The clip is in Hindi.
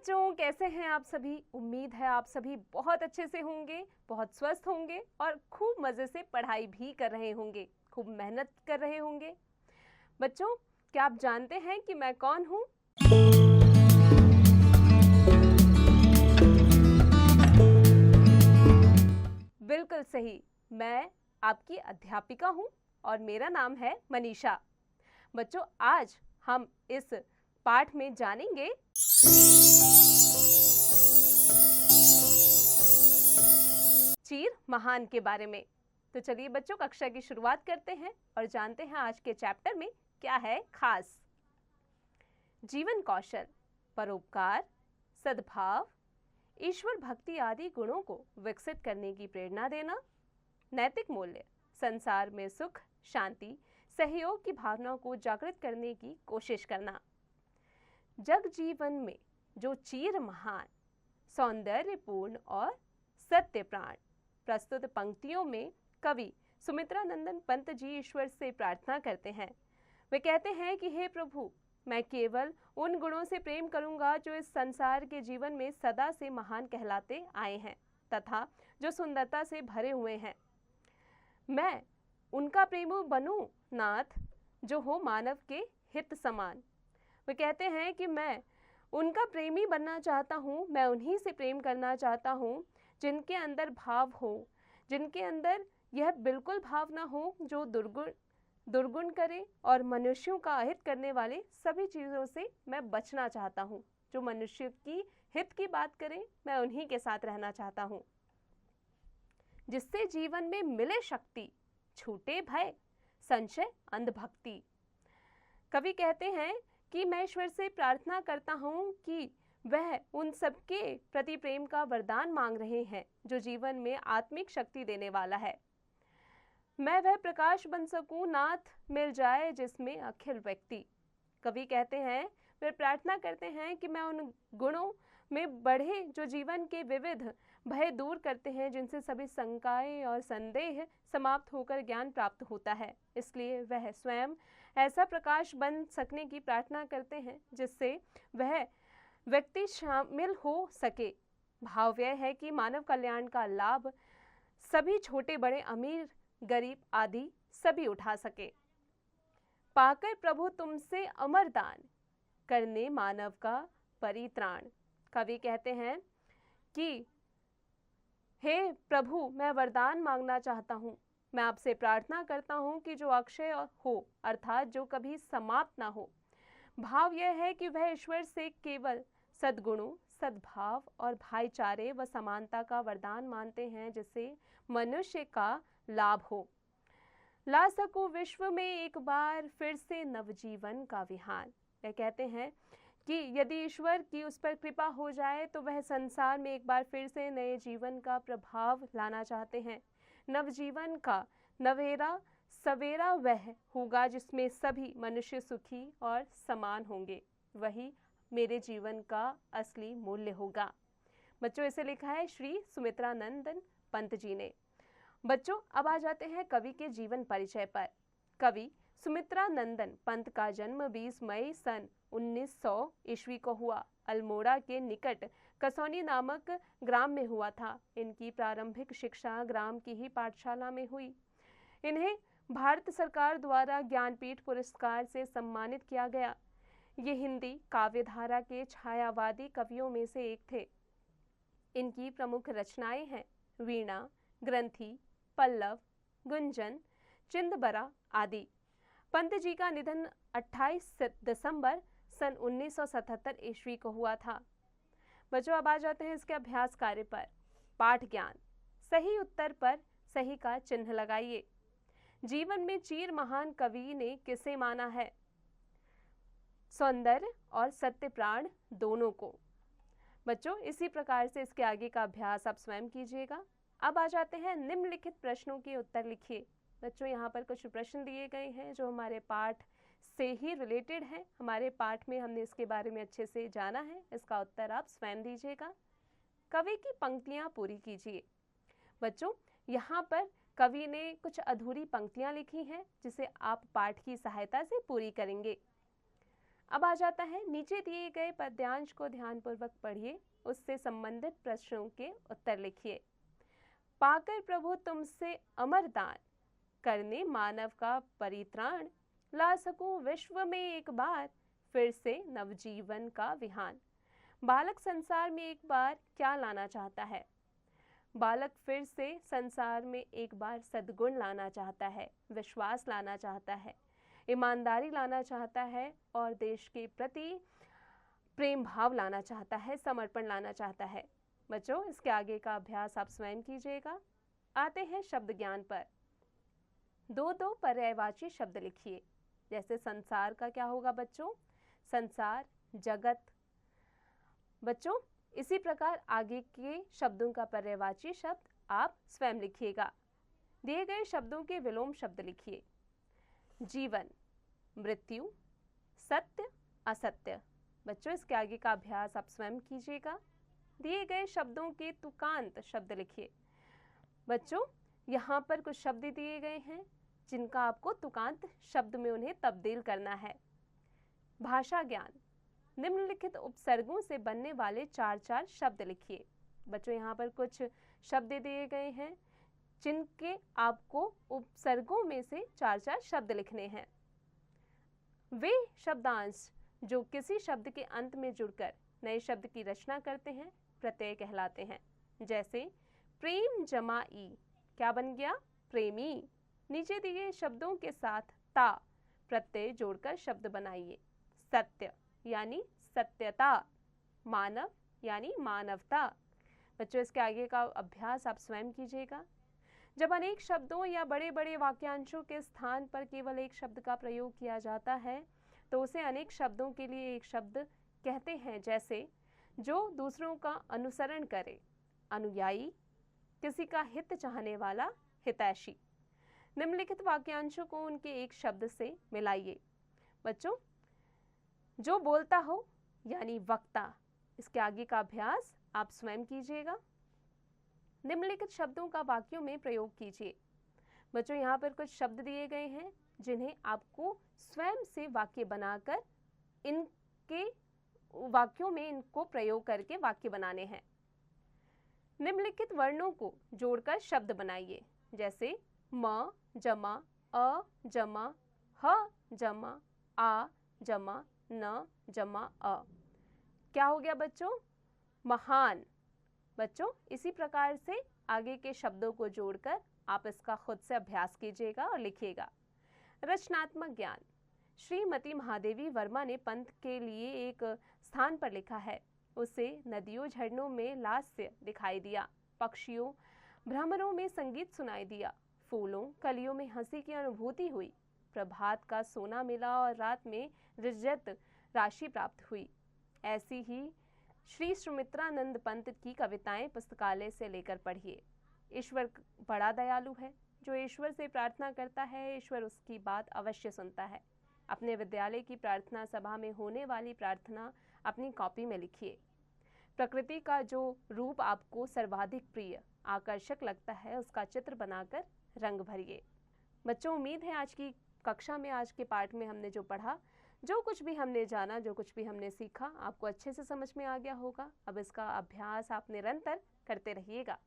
बच्चों, कैसे हैं आप सभी? उम्मीद है आप सभी बहुत अच्छे से होंगे, बहुत स्वस्थ होंगे और खूब मज़े से पढ़ाई भी कर रहे होंगे, खूब मेहनत कर रहे होंगे। बच्चों, क्या आप जानते हैं कि मैं कौन हूँ? बिल्कुल सही, मैं आपकी अध्यापिका हूँ और मेरा नाम है मनीषा। बच्चों, आज हम इस पाठ में जानेंगे चीर महान के बारे में। तो चलिए बच्चों, कक्षा की शुरुआत करते हैं और जानते हैं आज के चैप्टर में क्या है खास। जीवन कौशल, परोपकार, सद्भाव, ईश्वर भक्ति आदि गुणों को विकसित करने की प्रेरणा देना, नैतिक मूल्य, संसार में सुख, शांति, सहयोग की भावना को जागृत करने की कोशिश करना। जग जीवन में जो चीर महान, सौंदर्यपूर्ण और सत्य प्राण। प्रस्तुत पंक्तियों में कवि सुमित्रानंदन पंत जी ईश्वर से प्रार्थना करते हैं। वे कहते हैं कि हे प्रभु, मैं केवल उन गुणों से प्रेम करूंगा जो इस संसार के जीवन में सदा से महान कहलाते आए हैं तथा जो सुंदरता से भरे हुए हैं। मैं उनका प्रेमी बनूं नाथ, जो हो मानव के हित समान। वे कहते हैं कि मैं उनका प्रेमी बनना चाहता हूँ, मैं उन्हीं से प्रेम करना चाहता हूँ जिनके अंदर भाव हो, जिनके अंदर यह बिल्कुल भाव ना हो जो दुर्गुण करे, और मनुष्यों का अहित करने वाले सभी चीज़ों से मैं बचना चाहता हूँ। जो मनुष्य की हित की बात करें, मैं उन्हीं के साथ रहना चाहता हूँ। जिससे जीवन में मिले शक्ति, छूटे भय, संशय, अंधभक्ति। कवि कहते हैं कि मैं ईश्वर से प्रार्थना करता हूँ कि वह उन सबके प्रति प्रेम का वरदान मांग रहे हैं जो जीवन में आत्मिक शक्ति देने वाला है। मैं वह प्रकाश बन सकूं नाथ, मिल जाए जिसमें अखिल व्यक्ति। कवि कहते हैं, वे प्रार्थना करते हैं कि मैं उन गुणों में बढ़े जो जीवन के विविध भय दूर करते हैं, जिनसे सभी शंकाएं और संदेह समाप्त होकर ज्ञान प्राप्त होता है। इसलिए वह स्वयं ऐसा प्रकाश बन सकने की प्रार्थना करते हैं जिससे वह व्यक्ति शामिल हो सके। भाव यह है कि मानव कल्याण का लाभ सभी छोटे बड़े, अमीर गरीब आदि सभी उठा सके। पाकर प्रभु तुमसे अमर दान, करने मानव का परित्राण। कवि कहते हैं कि हे प्रभु, मैं वरदान मांगना चाहता हूँ। मैं आपसे प्रार्थना करता हूँ कि जो अक्षय हो, अर्थात जो कभी समाप्त ना हो। भाव यह है कि वह ईश्वर से केवल सद्गुणों, सद्भाव और भाईचारे व समानता का वरदान मानते हैं, जिससे मनुष्य का लाभ हो। ला सको विश्व में एक बार फिर से नवजीवन का विहान। वे कहते हैं कि यदि ईश्वर की उस पर कृपा हो जाए तो वह संसार में एक बार फिर से नए जीवन का प्रभाव लाना चाहते हैं। नवजीवन का नवेरा सवेरा वह होगा जिसमें सभी मनुष्य सुखी और समान होंगे। वही मेरे जीवन का असली मूल्य होगा। बच्चों, इसे लिखा है श्री सुमित्रानंदन पंत जी ने। बच्चों, अब आ जाते हैं कवि के जीवन परिचय पर। कवि सुमित्रानंदन पंत का जन्म 20 मई सन 1900 ईस्वी को हुआ। अल्मोड़ा के निकट कसौनी नामक ग्राम में हुआ था। इनकी प्रारंभिक शिक्षा ग्राम की ही पाठशाला में हुई। इन्हें भारत सरकार द्वारा ज्ञानपीठ पुरस्कार से सम्मानित किया गया। ये हिंदी काव्यधारा के छायावादी कवियों में से एक थे। इनकी प्रमुख रचनाएं हैं वीणा, ग्रंथि, पल्लव, गुंजन, चिंदबरा आदि। पंत जी का निधन 28 दिसंबर सन 1977 ईस्वी को हुआ था। बच्चों, अब आ जाते हैं इसके अभ्यास कार्य पर। पाठ ज्ञान, सही उत्तर पर सही का चिन्ह लगाइए। जीवन में चीर महान कवि ने किसे माना है? सौंदर्य और सत्य प्राण दोनों को। बच्चों, इसी प्रकार से इसके आगे का अभ्यास आप स्वयं कीजिएगा। अब आ जाते हैं निम्नलिखित प्रश्नों के उत्तर लिखिए। बच्चों, यहाँ पर कुछ प्रश्न दिए गए हैं जो हमारे पाठ से ही रिलेटेड हैं। हमारे पाठ में हमने इसके बारे में अच्छे से जाना है। इसका उत्तर आप स्वयं दीजिएगा। कवि की पंक्तियाँ पूरी कीजिए। बच्चों, यहाँ पर कवि ने कुछ अधूरी पंक्तियाँ लिखी हैं जिसे आप पाठ की सहायता से पूरी करेंगे। अब आ जाता है, नीचे दिए गए पद्यांश को ध्यानपूर्वक पढ़िए, उससे संबंधित प्रश्नों के उत्तर लिखिए। पाकर प्रभु तुमसे अमर दान, करने मानव का परित्राण, ला सकूं विश्व में एक बार, फिर से नवजीवन का विहान। बालक संसार में एक बार क्या लाना चाहता है? बालक फिर से संसार में एक बार सद्गुण लाना चाहता है, विश्वास लाना चाहता है, ईमानदारी लाना चाहता है और देश के प्रति प्रेम भाव लाना चाहता है, समर्पण लाना चाहता है। बच्चों, इसके आगे का अभ्यास आप स्वयं कीजिएगा। आते हैं शब्द ज्ञान पर। दो दो पर्यायवाची शब्द लिखिए। जैसे संसार का क्या होगा बच्चों? संसार, जगत। बच्चों, इसी प्रकार आगे के शब्दों का पर्यायवाची शब्द आप स्वयं लिखिएगा। दिए गए शब्दों के विलोम शब्द लिखिए। जीवन, मृत्यु, सत्य, असत्य। बच्चों, इसके आगे का अभ्यास आप स्वयं कीजिएगा। दिए गए शब्दों के तुकांत शब्द लिखिए। बच्चों, यहाँ पर कुछ शब्द दिए गए हैं जिनका आपको तुकांत शब्द में उन्हें तब्दील करना है। भाषा ज्ञान, निम्नलिखित उपसर्गों से बनने वाले 4 शब्द लिखिए। बच्चों, यहाँ पर कुछ शब्द दिए गए हैं जिनके आपको उपसर्गों में से 4 शब्द लिखने हैं। वे शब्दांश जो किसी शब्द के अंत में जुड़कर नए शब्द की रचना करते हैं प्रत्यय कहलाते हैं। जैसे प्रेम जमा ई, क्या बन गया? प्रेमी। नीचे दिए शब्दों के साथ ता प्रत्यय जोड़कर शब्द बनाइए। सत्य यानी सत्यता, मानव यानी मानवता। बच्चों, इसके आगे का अभ्यास आप स्वयं कीजिएगा। जब अनेक शब्दों या बड़े बड़े वाक्यांशों के स्थान पर केवल एक शब्द का प्रयोग किया जाता है तो उसे अनेक शब्दों के लिए एक शब्द कहते हैं। जैसे जो दूसरों का अनुसरण करे, अनुयायी, किसी का हित चाहने वाला, हितैषी। निम्नलिखित वाक्यांशों को उनके एक शब्द से मिलाइए। बच्चों, जो बोलता हो यानी वक्ता। इसके आगे का अभ्यास आप स्वयं कीजिएगा। निम्नलिखित शब्दों का वाक्यों में प्रयोग कीजिए। बच्चों, यहाँ पर कुछ शब्द दिए गए हैं जिन्हें आपको स्वयं से वाक्य बनाकर इनके वाक्यों में इनको प्रयोग करके वाक्य बनाने हैं। निम्नलिखित वर्णों को जोड़कर शब्द बनाइए। जैसे म जमा अ जमा ह जमा आ जमा न जमा अ। क्या हो गया बच्चों? महान। बच्चों, इसी प्रकार से आगे के शब्दों को जोड़कर आप इसका खुद से अभ्यास कीजिएगा और लिखिएगा। रचनात्मक ज्ञान, श्रीमती महादेवी वर्मा ने पंत के लिए एक स्थान पर लिखा है। उसे नदियों झरनों में लास्य दिखाई दिया, पक्षियों भ्रमरों में संगीत सुनाई दिया, फूलों कलियों में हंसी की अनुभूति हुई, प्रभात का सोना मिला और रात में रजत राशि प्राप्त हुई। ऐसी ही श्री सुमित्रानंद पंत की कविताएं पुस्तकालय से लेकर पढ़िए। ईश्वर बड़ा दयालु है। जो ईश्वर से प्रार्थना करता है ईश्वर उसकी बात अवश्य सुनता है। अपने विद्यालय की प्रार्थना सभा में होने वाली प्रार्थना अपनी कॉपी में लिखिए। प्रकृति का जो रूप आपको सर्वाधिक प्रिय, आकर्षक लगता है उसका चित्र बनाकर रंग भरिए। बच्चों, उम्मीद है आज की कक्षा में, आज के पाठ में हमने जो पढ़ा, जो कुछ भी हमने जाना, जो कुछ भी हमने सीखा, आपको अच्छे से समझ में आ गया होगा। अब इसका अभ्यास आप निरंतर करते रहिएगा।